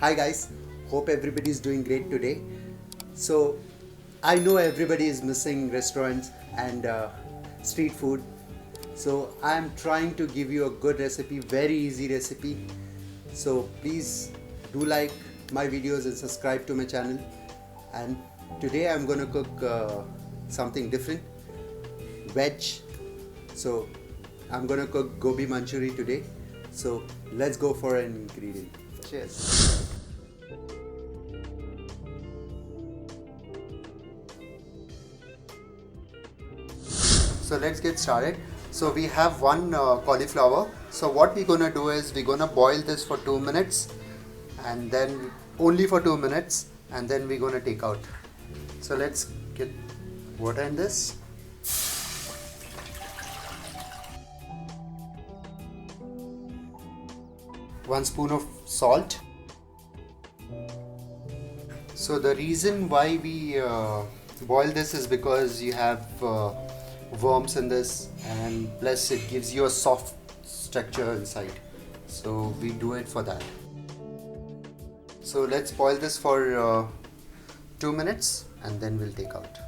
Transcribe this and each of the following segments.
Hi guys, hope everybody is doing great today. So I know everybody is missing restaurants and street food. So I am trying to give you a good recipe, very easy recipe. So please do like my videos and subscribe to my channel. And today I'm gonna cook something different, veg. So I'm gonna cook gobi manchuri today. So let's go for an ingredient. Cheers. So let's get started. So we have one cauliflower. So what we're gonna do is we're gonna boil this for 2 minutes, and then only for 2 minutes, and then we're gonna take out. So let's get water in this. One spoon of salt. So the reason why we boil this is because you have worms in this, and plus it gives you a soft structure inside, so we do it for that. So let's boil this for 2 minutes and then we'll take out.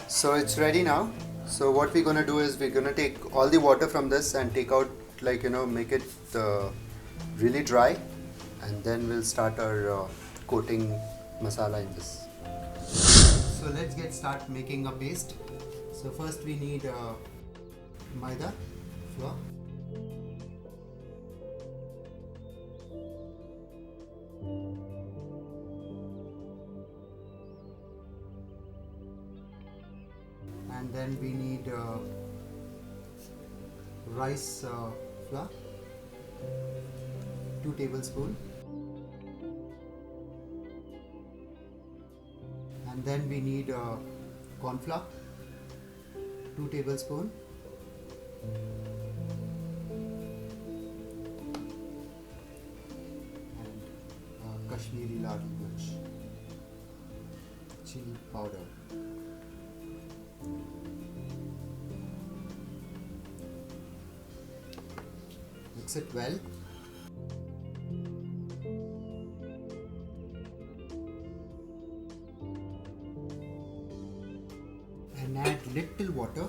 So it's ready now. So what we're gonna do is we're gonna take all the water from this and take out, like, make it really dry, and then we'll start our coating masala in this. So let's get start making a paste. So first we need maida flour. And then we need rice flour, 2 tablespoons. And then we need corn flour, 2 tablespoons. And Kashmiri lal mirch, chili powder. Mix it well. And add little water.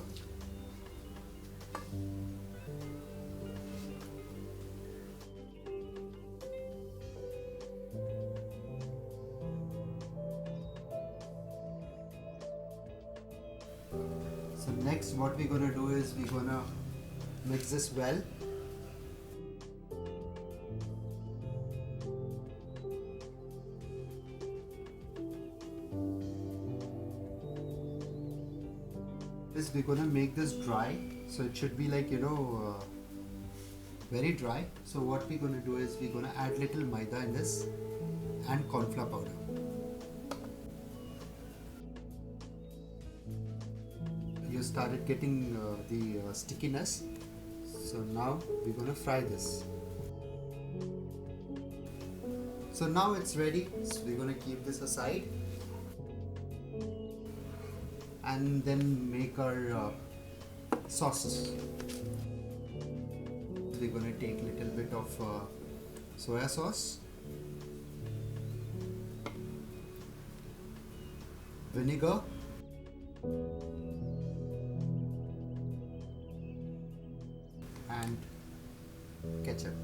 So next what we're gonna do is we're gonna mix this well. We're gonna make this dry, so it should be like very dry. So what we're gonna do is we're gonna add little maida in this and corn flour powder. You started getting the stickiness, so now we're gonna fry this. So now it's ready, so we're gonna keep this aside and then make our sauces. We're going to take a little bit of soya sauce, vinegar, and ketchup.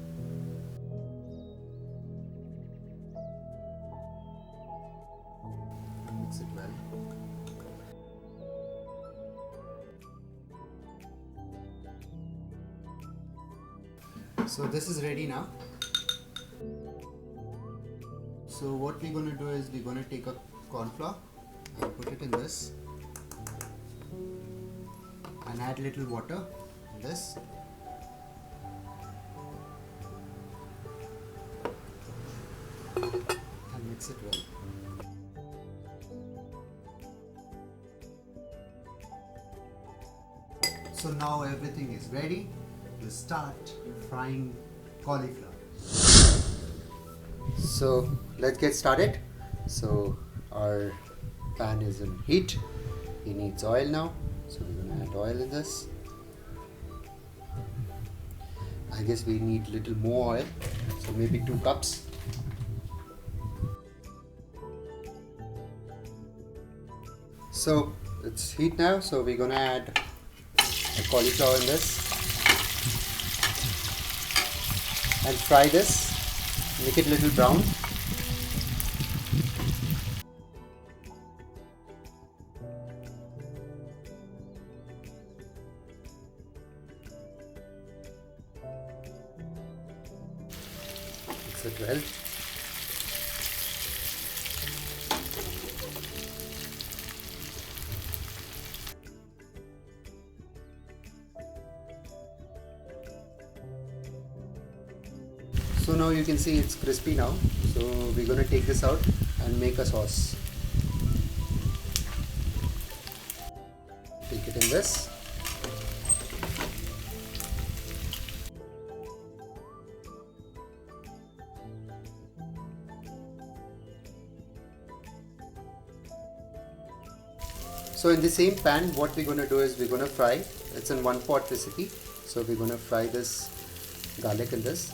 And mix it well. So this is ready now. So what we're going to do is we're going to take a corn flour and put it in this and add little water in this. And mix it well. So now everything is ready. We'll start frying cauliflower. So let's get started. So our pan is in heat. It needs oil now, so we're gonna add oil in this. I guess we need little more oil, so maybe 2 cups. So it's heat now, so we're gonna add the cauliflower in this and fry this, make it a little brown. Mix it well. So now you can see it's crispy now. So we're going to take this out and make a sauce. Take it in this. So in the same pan, what we're going to do is we're going to fry. It's in 1 pot recipe. So we're going to fry this garlic in this.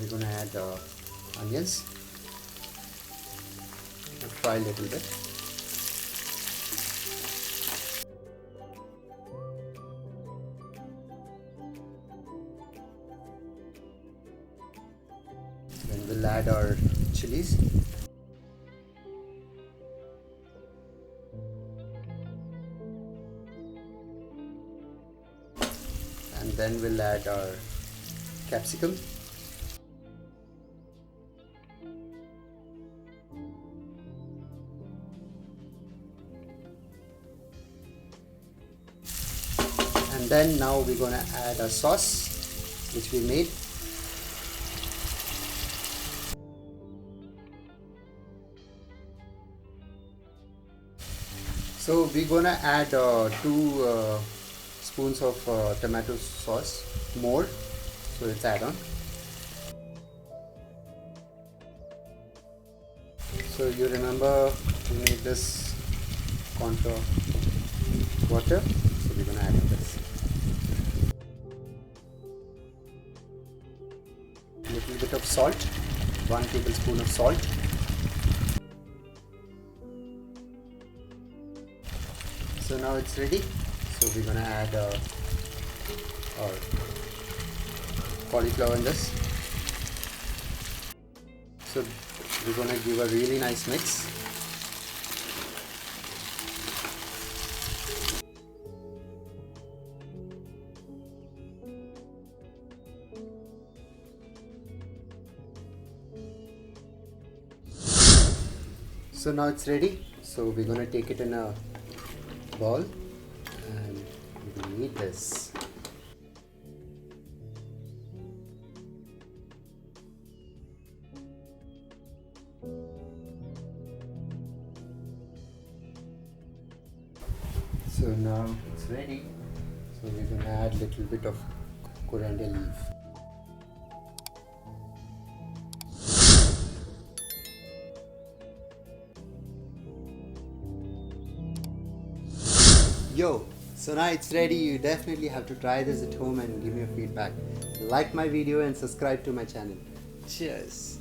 We're going to add onions and fry a little bit. Then we'll add our chilies. And then we'll add our capsicum. And then now we're going to add a sauce which we made. So we're going to add 2 spoons of tomato sauce more. So let's add on. So you remember we made this contour water. So we're going to add this. Little bit of salt, 1 tablespoon of salt. So now it's ready. So we're gonna add our cauliflower in this. So we're gonna give a really nice mix. So now it's ready. So we're gonna take it in a bowl and we will eat this. So now it's ready. So we're gonna add a little bit of coriander leaf. Yo, so now it's ready. You definitely have to try this at home and give me your feedback. Like my video and subscribe to my channel. Cheers.